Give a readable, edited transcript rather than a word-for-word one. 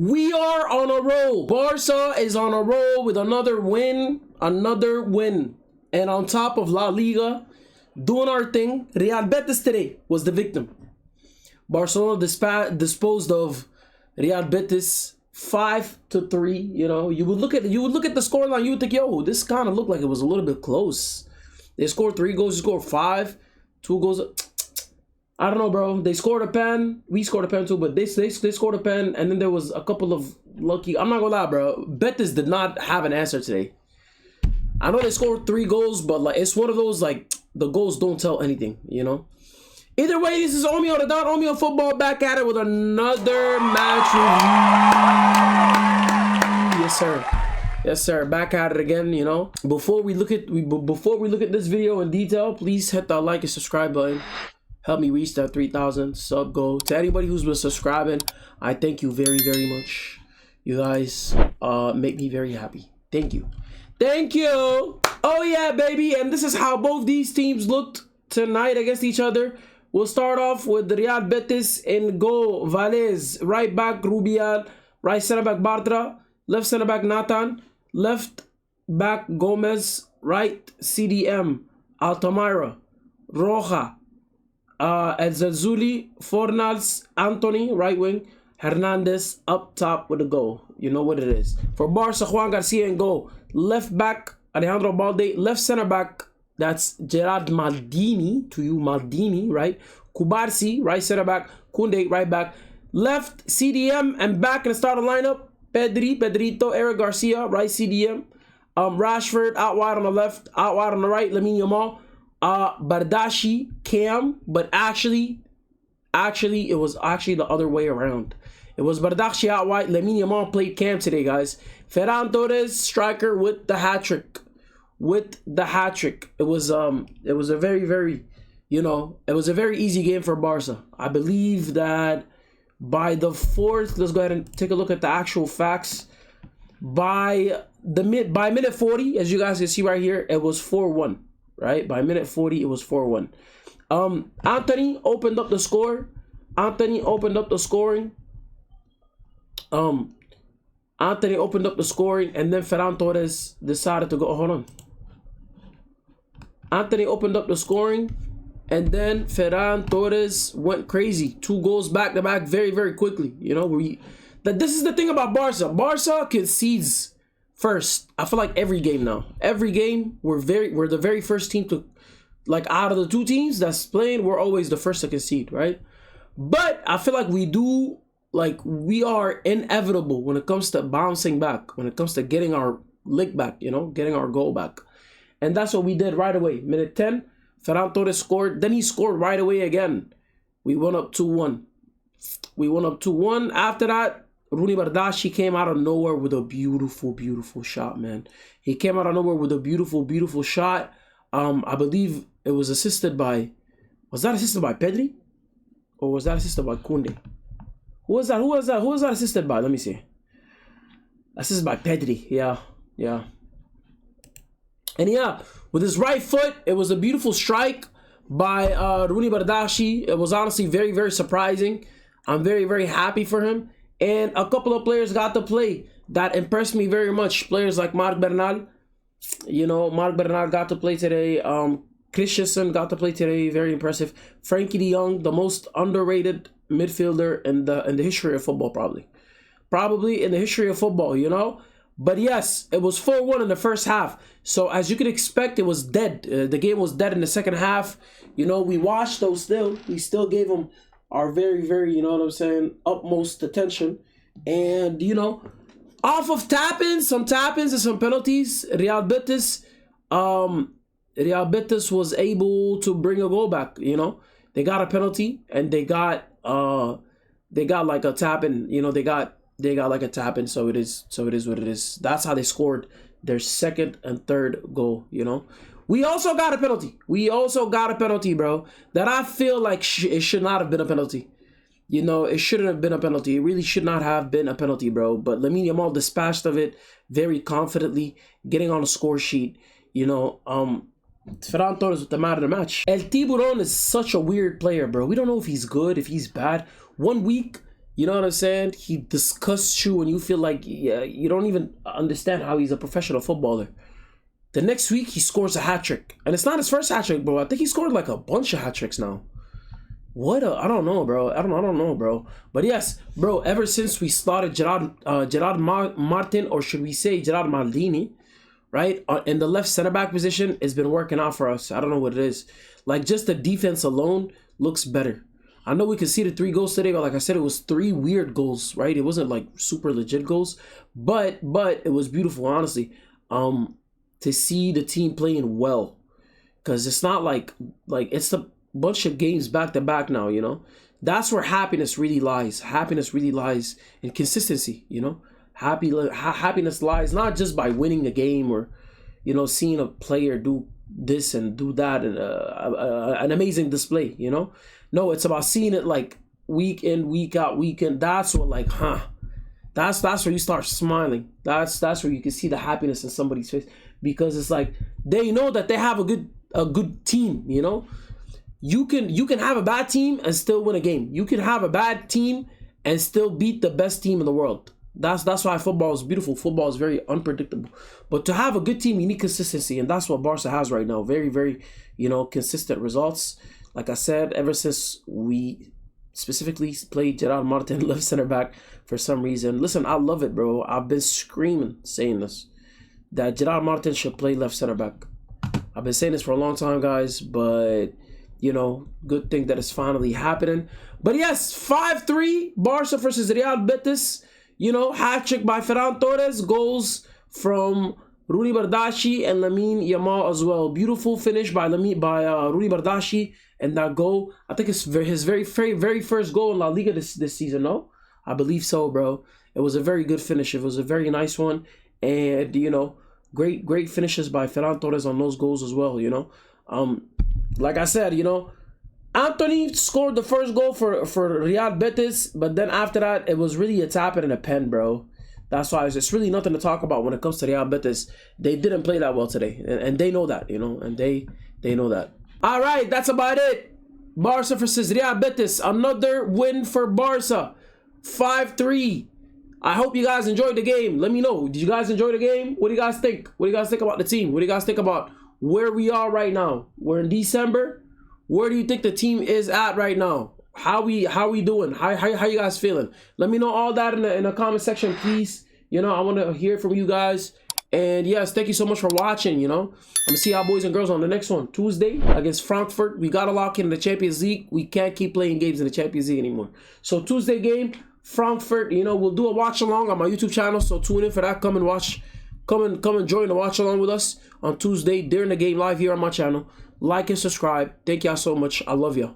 We are on a roll. Barca is on a roll with another win. And on top of La Liga, doing our thing, Real Betis today was the victim. Barcelona disposed of Real Betis 5-3. You know, you would look at the scoreline, you would think, yo, this kind of looked like it was a little bit close. They scored 3 goals, you scored 5, 2 goals. I don't know, bro. They scored a pen. We scored a pen too, but they scored a pen, and then there was a couple of lucky. I'm not gonna lie, bro. Betis did not have an answer today. I know they scored 3 goals, but like it's one of those like the goals don't tell anything, you know. Either way, this is Omi on the Don, Omi on Football, back at it with another match review. Yes, sir. Yes, sir. Back at it again, you know. Before we look at this video in detail, please hit that like and subscribe button. Help me reach that 3,000 sub goal. To anybody who's been subscribing, I thank you very, very much. You guys make me very happy. Thank you. Thank you. Oh, yeah, baby. And this is how both these teams looked tonight against each other. We'll start off with the Real Betis in goal. Valles, right back Rubial, right center back Bartra, left center back Nathan, left back Gomez, right CDM, Altamira, Roja, El Zazuli, Fornals, Anthony, right wing, Hernandez up top with the goal. You know what it is. For Barca, Juan Garcia in goal. Left back, Alejandro Balde. Left center back, that's Gerard Maldini, to you, Maldini, right? Kubarsi, right center back. Koundé, right back. Left CDM and back in the starting lineup, Pedrito, Eric Garcia, right CDM. Rashford out wide on the left, out wide on the right, Lamine Yamal. Bardashi, Cam, but actually it was actually the other way around. It was Bardashi out wide, Lamine Yamal played Cam today, guys. Ferran Torres, striker with the hat-trick. It was a very, very, you know, it was a very easy game for Barca. I believe that by the 4th, let's go ahead and take a look at the actual facts. By minute 40, as you guys can see right here, it was 4-1. Right? By minute 40, it was 4-1. Anthony opened up the score. Anthony opened up the scoring. And then Ferran Torres decided to go. Hold on. Anthony opened up the scoring, and then Ferran Torres went crazy. 2 goals back to back very, very quickly. You know, this is the thing about Barca. Barca concedes first. I feel like every game now. Every game, we're the very first team to, like, out of the 2 teams that's playing, we're always the first to concede, right? But I feel like we are inevitable when it comes to bouncing back, when it comes to getting our lick back, you know, getting our goal back. And that's what we did right away. Minute 10, Ferran Torres scored. Then he scored right away again. We went up 2-1. After that, Rooney Bardashi came out of nowhere with a beautiful, beautiful shot, man. He came out of nowhere with a beautiful, beautiful shot. I believe it was assisted by... Was that assisted by Pedri? Or was that assisted by Koundé? Who was that? Who was that assisted by? Let me see. Assisted by Pedri. Yeah. And yeah, with his right foot, it was a beautiful strike by Rooney Bardashi. It was honestly very, very surprising. I'm very, very happy for him. And a couple of players got to play that impressed me very much. Players like Marc Bernal. You know, Marc Bernal got to play today. Christensen got to play today. Very impressive. Frankie de Jong, the most underrated midfielder in the history of football, probably. Probably in the history of football, you know. But yes, it was 4-1 in the first half. So as you could expect, it was dead. The game was dead in the second half. You know, we watched those still. We still gave them our very, very, you know what I'm saying, utmost attention. And, you know, off of some tap-ins and some penalties, Real Betis was able to bring a goal back, you know. They got a penalty and they got like a tap-in, you know, they got like a tap-in, so it is what it is. That's how they scored their second and third goal, you know. We also got a penalty. Bro, that I feel like it should not have been a penalty. You know, it shouldn't have been a penalty. It really should not have been a penalty, bro. But Lamine Yamal dispatched of it very confidently, getting on a score sheet. You know, Ferran Torres with the man of the match. El Tiburon is such a weird player, bro. We don't know if he's good, if he's bad. 1 week, You know what I'm saying? He disgusts you and you feel like you don't even understand how he's a professional footballer. The next week, he scores a hat-trick. And it's not his first hat-trick, bro. I think he scored like a bunch of hat-tricks now. I don't know, bro. I don't know, bro. But yes, bro, ever since we started Gerard Martin, or should we say Gerard Maldini, right? In the left center-back position, it's been working out for us. I don't know what it is. Like, just the defense alone looks better. I know we conceded 3 goals today, but like I said, it was 3 weird goals, right? It wasn't like super legit goals, but it was beautiful, honestly, to see the team playing well, because it's not like it's a bunch of games back to back now, you know. That's where happiness really lies. Happiness really lies in consistency, you know. Happiness lies not just by winning the game or, you know, seeing a player do this and do that and an amazing display, you know. No, it's about seeing it like week in, week out, weekend. That's what, like, that's where you start smiling. That's where you can see the happiness in somebody's face, because it's like they know that they have a good team, you know. You can have a bad team and still win a game. You can have a bad team and still beat the best team in the world. That's why football is beautiful. Football is very unpredictable. But to have a good team, you need consistency, and that's what Barca has right now. Very, very, you know, consistent results. Like I said, ever since we specifically played Gerard Martin left center back for some reason. Listen, I love it, bro. I've been screaming saying this, that Gerard Martin should play left center back. I've been saying this for a long time, guys, but, you know, good thing that it's finally happening. But yes, 5-3, Barca versus Real Betis. You know, hat-trick by Ferran Torres, goals from Rooney Bardashi and Lamine Yamal as well. Beautiful finish by Rooney Bardashi, and that goal, I think it's his very first goal in La Liga this season, no? I believe so, bro. It was a very good finish. It was a very nice one. And, you know, great finishes by Ferran Torres on those goals as well, you know. Like I said, you know, Anthony scored the first goal for Real Betis, but then after that, it was really a tap and a pen, bro. That's why it's really nothing to talk about when it comes to Real Betis. They didn't play that well today, and they know that, you know, and they know that. All right, that's about it. Barca versus Real Betis. Another win for Barca. 5-3. I hope you guys enjoyed the game. Let me know. Did you guys enjoy the game? What do you guys think? What do you guys think about the team? What do you guys think about where we are right now? We're in December. Where do you think the team is at right now? How we doing? How you guys feeling? Let me know all that in the comment section, please. You know, I want to hear from you guys. And yes, thank you so much for watching, you know. I'm going to see y'all boys and girls on the next one. Tuesday against Frankfurt. We got to lock in the Champions League. We can't keep playing games in the Champions League anymore. So Tuesday game, Frankfurt, you know, we'll do a watch along on my YouTube channel. So tune in for that. Come and watch. Come and join the watch along with us on Tuesday during the game live here on my channel. Like and subscribe. Thank y'all so much. I love y'all.